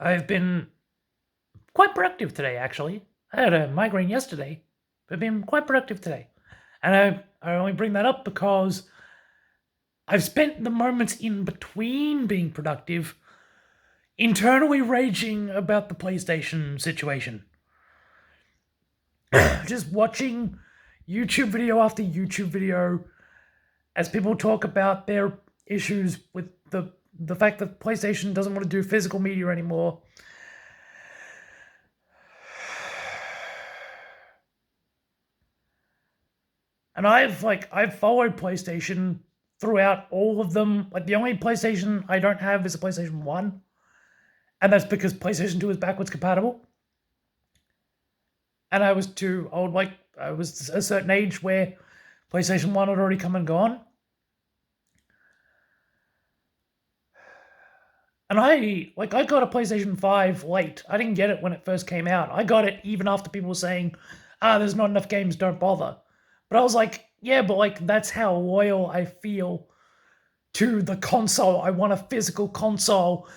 I've been quite productive today, actually. I had a migraine yesterday, but I've been quite productive today. And I only bring that up because I've spent the moments in between being productive internally raging about the PlayStation situation. Just watching YouTube video after YouTube video as people talk about their issues with the fact that PlayStation doesn't want to do physical media anymore. And I've followed PlayStation throughout all of them. Like, the only PlayStation I don't have is a PlayStation 1. And that's because PlayStation 2 is backwards compatible. And I was too old, I was a certain age where PlayStation 1 had already come and gone. And I got a PlayStation 5 late. I didn't get it when it first came out. I got it even after people were saying, there's not enough games, don't bother. But I was like, yeah, but that's how loyal I feel to the console. I want a physical console.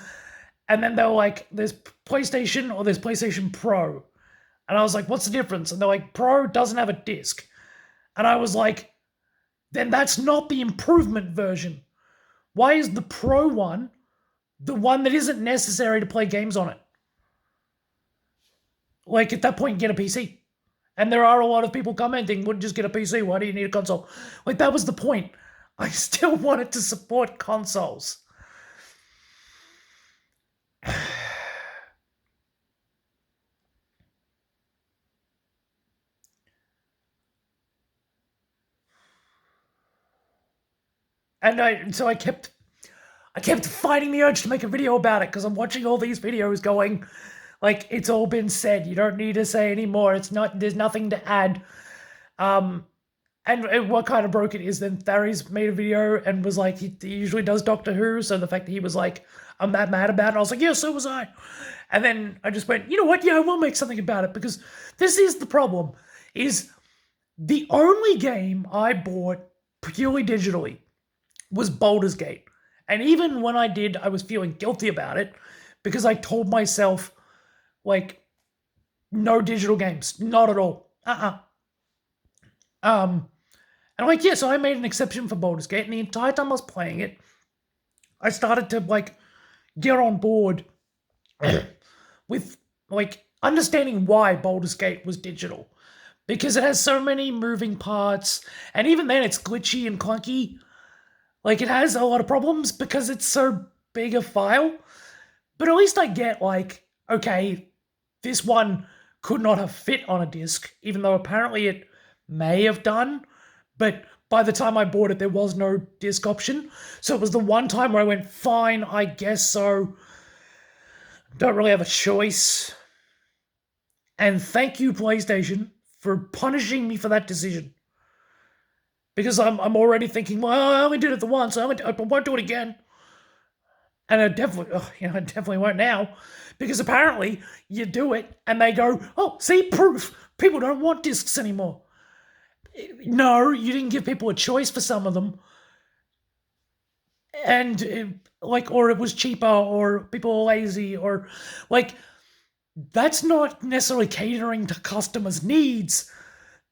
And then they were like, there's PlayStation or there's PlayStation Pro. And I was like, what's the difference? And they're like, Pro doesn't have a disc. And I was like, then that's not the improvement version. Why is the Pro one the one that isn't necessary to play games on it? At that point, get a PC. And there are a lot of people commenting, wouldn't just get a PC, why do you need a console? That was the point. I still wanted to support consoles. And so I kept fighting the urge to make a video about it, because I'm watching all these videos going, it's all been said. You don't need to say anymore. There's nothing to add. And what kind of broke it is then Thari's made a video and was like, he usually does Doctor Who, so the fact that he was like, I'm that mad about it, I was like, yeah, so was I. And then I just went, you know what, yeah, I will make something about it, because this is the problem, is the only game I bought purely digitally was Baldur's Gate. And even when I did, I was feeling guilty about it, because I told myself, no digital games, not at all. And so I made an exception for Baldur's Gate, and the entire time I was playing it, I started to get on board with understanding why Baldur's Gate was digital, because it has so many moving parts, and even then it's glitchy and clunky. It has a lot of problems because it's so big a file, but at least I get okay, this one could not have fit on a disc, even though apparently it may have done, but by the time I bought it, there was no disc option. So it was the one time where I went, fine, I guess so. Don't really have a choice. And thank you, PlayStation, for punishing me for that decision. Because I'm already thinking, well, I only did it the once, I won't do it again. And I definitely won't now. Because apparently, you do it, and they go, oh, see, proof. People don't want discs anymore. No, you didn't give people a choice for some of them. And, or it was cheaper, or people were lazy, or, that's not necessarily catering to customers' needs.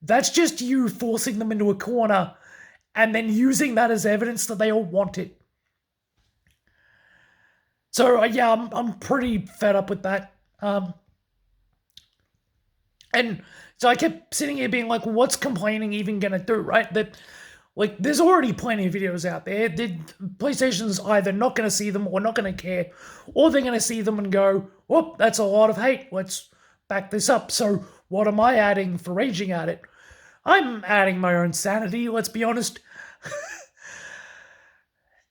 That's just you forcing them into a corner and then using that as evidence that they all want it. So, yeah, I'm pretty fed up with that. And so I kept sitting here being like, what's complaining even gonna do, right? That, there's already plenty of videos out there. PlayStation's either not gonna see them or not gonna care, or they're gonna see them and go, whoop, that's a lot of hate. Let's back this up. So what am I adding for raging at it? I'm adding my own sanity, let's be honest.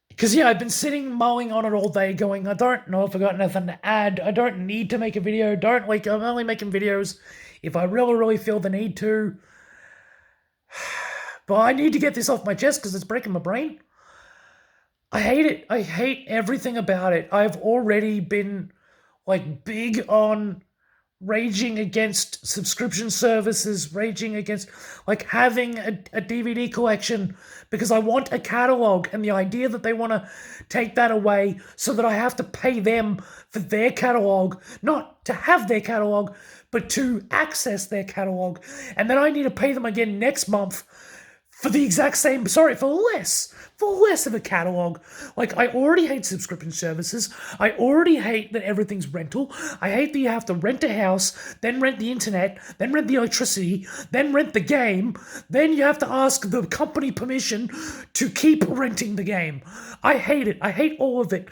Because, yeah, I've been sitting mulling on it all day going, I don't know if I got nothing to add. I don't need to make a video. I'm only making videos if I really, really feel the need to. But I need to get this off my chest because it's breaking my brain. I hate it. I hate everything about it. I've already been, big on raging against subscription services, raging against like having a DVD collection because I want a catalog, and the idea that they want to take that away so that I have to pay them for their catalog, not to have their catalog, but to access their catalog. And then I need to pay them again next month for the exact same, for less of a catalog. Like, I already hate subscription services. I already hate that everything's rental. I hate that you have to rent a house, then rent the internet, then rent the electricity, then rent the game, then you have to ask the company permission to keep renting the game. I hate it. I hate all of it.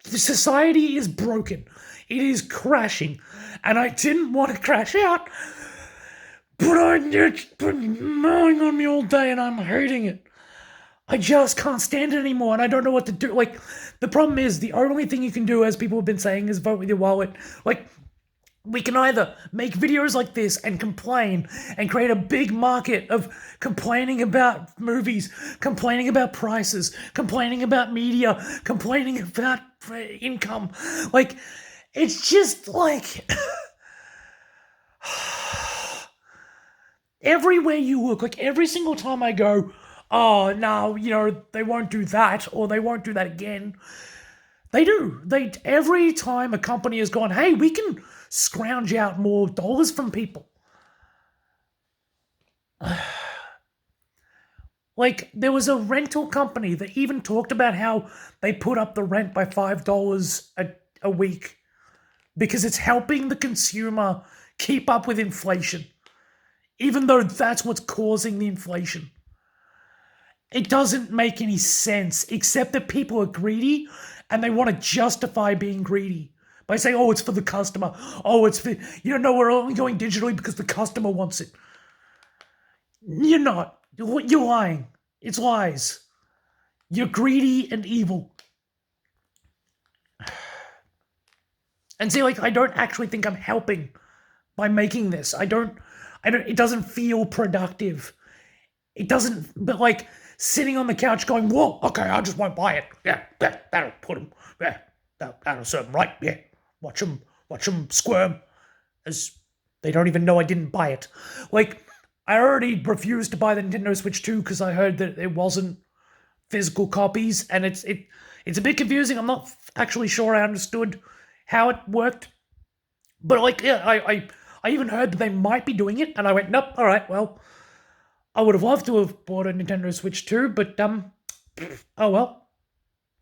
The society is broken. It is crashing. And I didn't want to crash out, but it's been gnawing on me all day and I'm hating it. I just can't stand it anymore and I don't know what to do. Like, the problem is the only thing you can do, as people have been saying, is vote with your wallet. Like, we can either make videos like this and complain and create a big market of complaining about movies, complaining about prices, complaining about media, complaining about income. Like, it's just like... Everywhere you look, like every single time I go, oh, no, they won't do that, or they won't do that again. They do. Every time a company has gone, hey, we can scrounge out more dollars from people. Like, there was a rental company that even talked about how they put up the rent by $5 a week because it's helping the consumer keep up with inflation. Even though that's what's causing the inflation. It doesn't make any sense, except that people are greedy and they want to justify being greedy by saying, oh, it's for the customer. Oh, it's for, no, we're only going digitally because the customer wants it. You're not. You're lying. It's lies. You're greedy and evil. And see, like, I don't actually think I'm helping by making this. It doesn't feel productive. It doesn't, but like sitting on the couch going, whoa, okay, I just won't buy it. Yeah, that'll put them, that'll serve them right. Yeah, watch them squirm as they don't even know I didn't buy it. Like, I already refused to buy the Nintendo Switch 2 because I heard that it wasn't physical copies, and it's a bit confusing. I'm not actually sure I understood how it worked. But like, yeah, I even heard that they might be doing it, and I went, nope, all right, well, I would have loved to have bought a Nintendo Switch 2, but, oh well.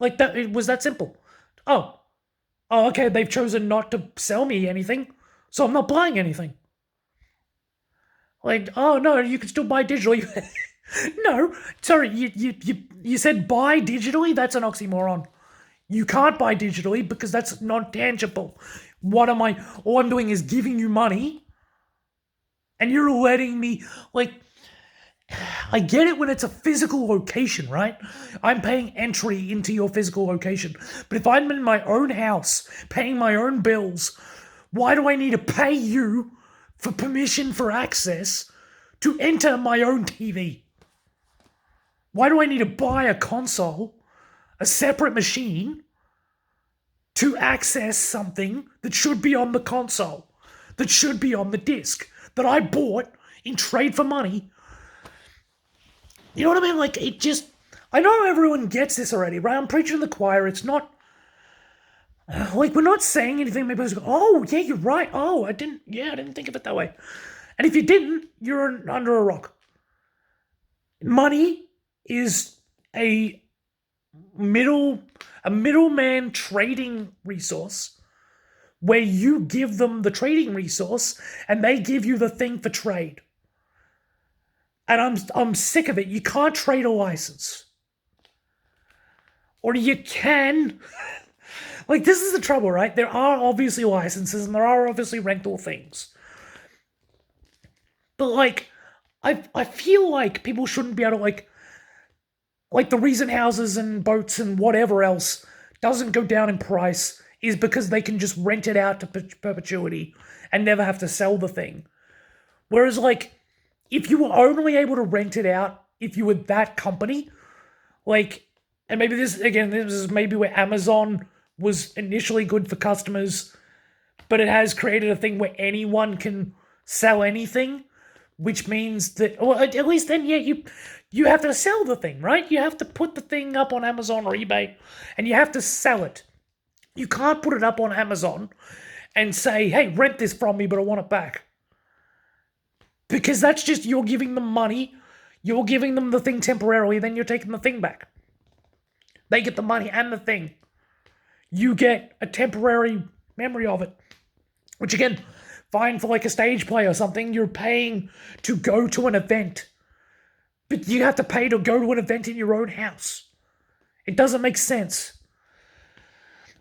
Like, that, it was that simple. Oh, okay, they've chosen not to sell me anything, so I'm not buying anything. Like, oh, no, you can still buy digitally. No, sorry, you said buy digitally? That's an oxymoron. You can't buy digitally because that's non-tangible. All I'm doing is giving you money, and you're letting me, like, I get it when it's a physical location, right? I'm paying entry into your physical location. But if I'm in my own house, paying my own bills, why do I need to pay you for permission for access to enter my own TV? Why do I need to buy a console, a separate machine, to access something that should be on the console, that should be on the disc, that I bought in trade for money? You know what I mean? Like, it just... I know everyone gets this already, right? I'm preaching to the choir. It's not... Like, we're not saying anything. Maybe I was go, oh, yeah, you're right. Oh, I didn't think of it that way. And if you didn't, you're under a rock. Money is a middleman trading resource where you give them the trading resource and they give you the thing for trade. And I'm sick of it. You can't trade a license. Or you can. Like, this is the trouble, right? There are obviously licenses and there are obviously rental things. But, like, I feel like people shouldn't be able to, like the reason houses and boats and whatever else doesn't go down in price is because they can just rent it out to perpetuity and never have to sell the thing. Whereas, like, if you were only able to rent it out if you were that company, like, and maybe this is maybe where Amazon was initially good for customers, but it has created a thing where anyone can sell anything, which means that, well, at least then, yeah, you have to sell the thing, right? You have to put the thing up on Amazon or eBay, and you have to sell it. You can't put it up on Amazon and say, hey, rent this from me, but I want it back. Because that's just, you're giving them money, you're giving them the thing temporarily, then you're taking the thing back. They get the money and the thing. You get a temporary memory of it. Which again, fine for like a stage play or something, you're paying to go to an event. But you have to pay to go to an event in your own house. It doesn't make sense.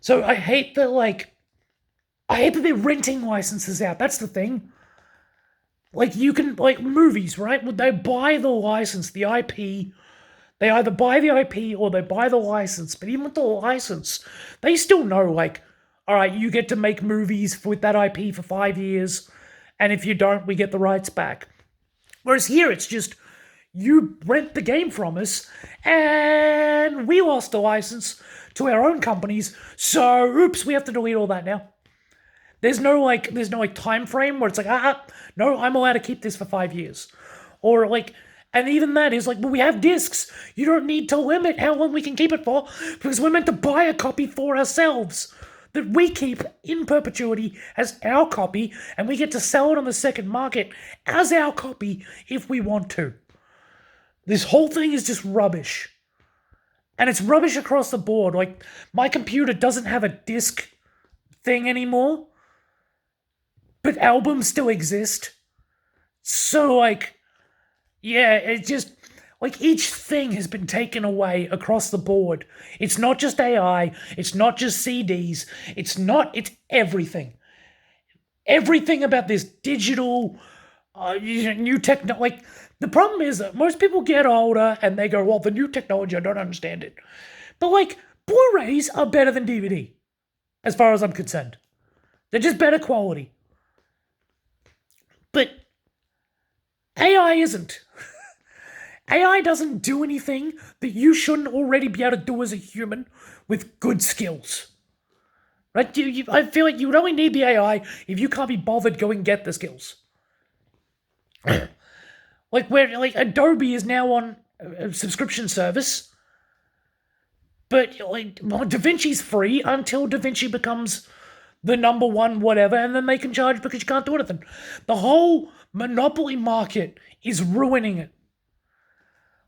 So I hate that they're renting licenses out. That's the thing. Like, you can, like, movies, right? Would they buy the license, the IP? They either buy the IP or they buy the license. But even with the license, they still know, like, all right, you get to make movies with that IP for 5 years. And if you don't, we get the rights back. Whereas here, it's just, you rent the game from us, and we lost the license to our own companies. So, oops, we have to delete all that now. There's no time frame where it's like, no, I'm allowed to keep this for 5 years. Or like, and even that is like, well, we have discs. You don't need to limit how long we can keep it for, because we're meant to buy a copy for ourselves that we keep in perpetuity as our copy, and we get to sell it on the second market as our copy if we want to. This whole thing is just rubbish. And it's rubbish across the board. Like, my computer doesn't have a disc thing anymore, but albums still exist. So, like, yeah, it just, like, each thing has been taken away across the board. It's not just AI, it's not just CDs, it's everything. Everything about this digital, new technology. Like, the problem is that most people get older and they go, well, the new technology, I don't understand it. But, like, Blu-rays are better than DVD, as far as I'm concerned. They're just better quality. But AI isn't. AI doesn't do anything that you shouldn't already be able to do as a human with good skills. Right? I feel like you would only need the AI if you can't be bothered going get the skills. Like, where like Adobe is now on a subscription service, but like, well, DaVinci's free until DaVinci becomes the number one whatever, and then they can charge because you can't do anything. The whole monopoly market is ruining it.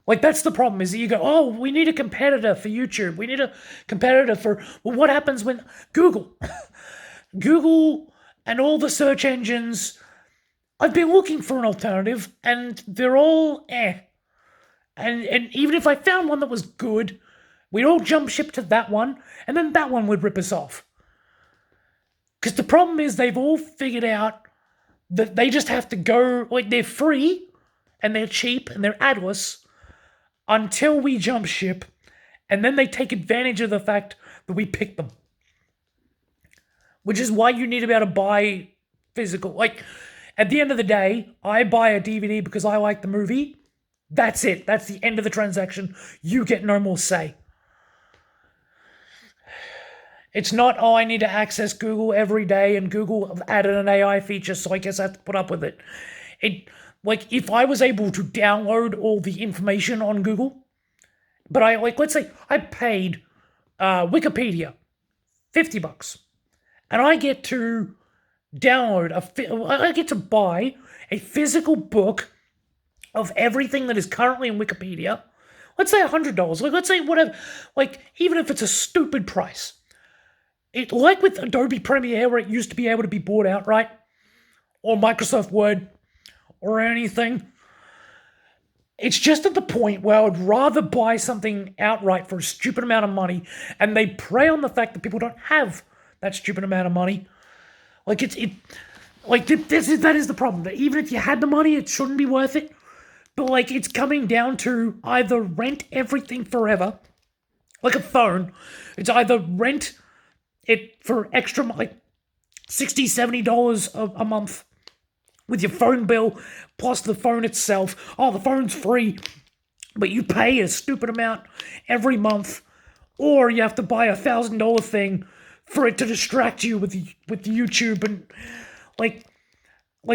Like, that's the problem, is that you go, oh, we need a competitor for YouTube. We need a competitor for, well, what happens when Google? Google and all the search engines, I've been looking for an alternative, and they're all eh. And even if I found one that was good, we'd all jump ship to that one, and then that one would rip us off. Because the problem is they've all figured out that they just have to go, like, they're free, and they're cheap, and they're adless, until we jump ship, and then they take advantage of the fact that we pick them. Which is why you need to be able to buy physical. Like, at the end of the day, I buy a DVD because I like the movie. That's it. That's the end of the transaction. You get no more say. It's not, oh, I need to access Google every day, and Google added an AI feature, so I guess I have to put up with it. Like, if I was able to download all the information on Google, but let's say I paid Wikipedia $50, and I get to I get to buy a physical book of everything that is currently in Wikipedia. Let's say $100. Like, let's say whatever. Like, even if it's a stupid price. Like with Adobe Premiere, where it used to be able to be bought outright, or Microsoft Word, or anything. It's just at the point where I would rather buy something outright for a stupid amount of money, and they prey on the fact that people don't have that stupid amount of money. Like, that is the problem. That even if you had the money, it shouldn't be worth it. But, like, it's coming down to either rent everything forever, like a phone. It's either rent it for extra, like, $60, $70 a month with your phone bill, plus the phone itself. Oh, the phone's free, but you pay a stupid amount every month. Or you have to buy $1,000 thing for it to distract you with YouTube and like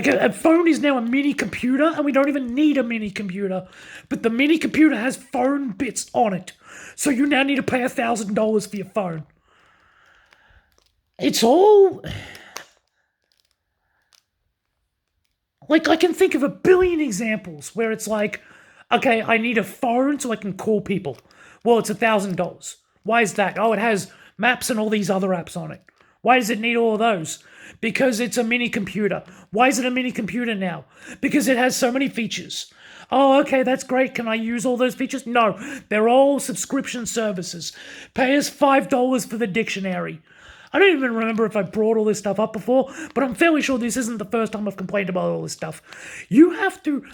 a phone is now a mini computer, and we don't even need a mini computer. But the mini computer has phone bits on it, so you now need to pay $1,000 for your phone. It's all like, I can think of a billion examples where it's like, okay, I need a phone so I can call people. Well, it's $1,000. Why is that? Oh, it has maps and all these other apps on it. Why does it need all of those? Because it's a mini computer. Why is it a mini computer now? Because it has so many features. Oh, okay, that's great. Can I use all those features? No, they're all subscription services. Pay us $5 for the dictionary. I don't even remember if I brought all this stuff up before, but I'm fairly sure this isn't the first time I've complained about all this stuff. You have to,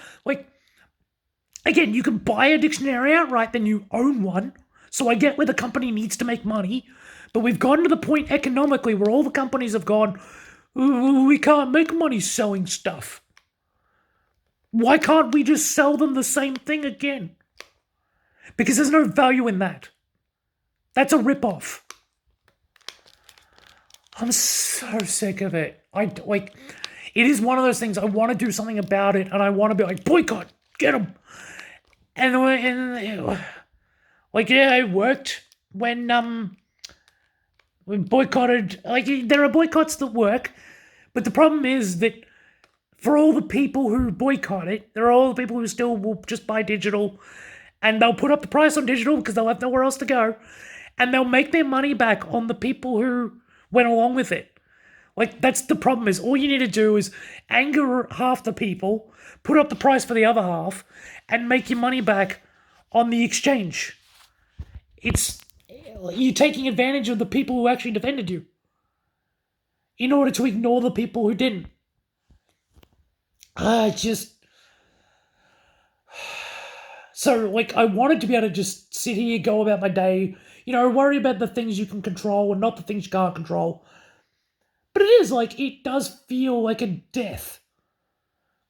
again, you can buy a dictionary outright, then you own one. So I get where the company needs to make money, but we've gotten to the point economically where all the companies have gone, we can't make money selling stuff. Why can't we just sell them the same thing again? Because there's no value in that. That's a ripoff. I'm so sick of it. It is one of those things, I want to do something about it, and I want to be like, boycott, get them. And yeah, it worked when we boycotted. There are boycotts that work, but the problem is that for all the people who boycott it, there are all the people who still will just buy digital, and they'll put up the price on digital because they'll have nowhere else to go, and they'll make their money back on the people who went along with it. That's the problem, is all you need to do is anger half the people, put up the price for the other half, and make your money back on the exchange. You're taking advantage of the people who actually defended you in order to ignore the people who didn't. So, I wanted to be able to just sit here, go about my day, worry about the things you can control and not the things you can't control. But it does feel like a death.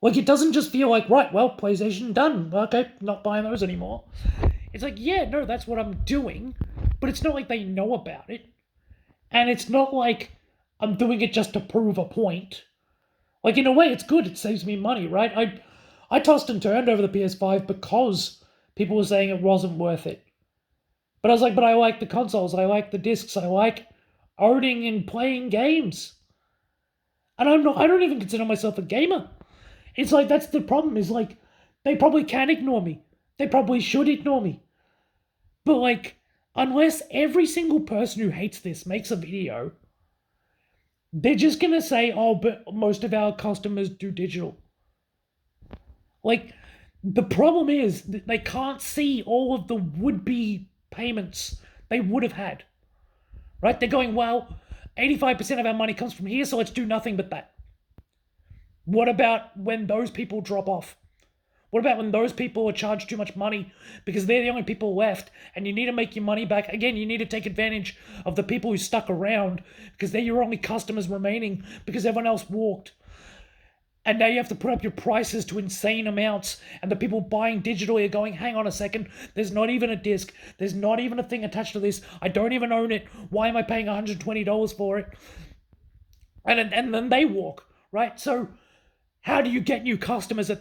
It doesn't just feel like, right, well, PlayStation done. Okay, not buying those anymore. It's yeah, no, that's what I'm doing. But it's not like they know about it. And it's not like I'm doing it just to prove a point. In a way, it's good. It saves me money, right? I tossed and turned over the PS5 because people were saying it wasn't worth it. But I was but I like the consoles. I like the discs. I like owning and playing games. And I don't even consider myself a gamer. It's that's the problem, is they probably can ignore me. They probably should ignore me. But unless every single person who hates this makes a video, they're just going to say, oh, but most of our customers do digital. The problem is that they can't see all of the would-be payments they would have had. Right? They're going, well, 85% of our money comes from here, so let's do nothing but that. What about when those people drop off? What about when those people are charged too much money because they're the only people left, and you need to make your money back? Again, you need to take advantage of the people who stuck around because they're your only customers remaining because everyone else walked. And now you have to put up your prices to insane amounts, and the people buying digitally are going, hang on a second, there's not even a disc, there's not even a thing attached to this, I don't even own it, why am I paying $120 for it? And then they walk, right? So how do you get new customers at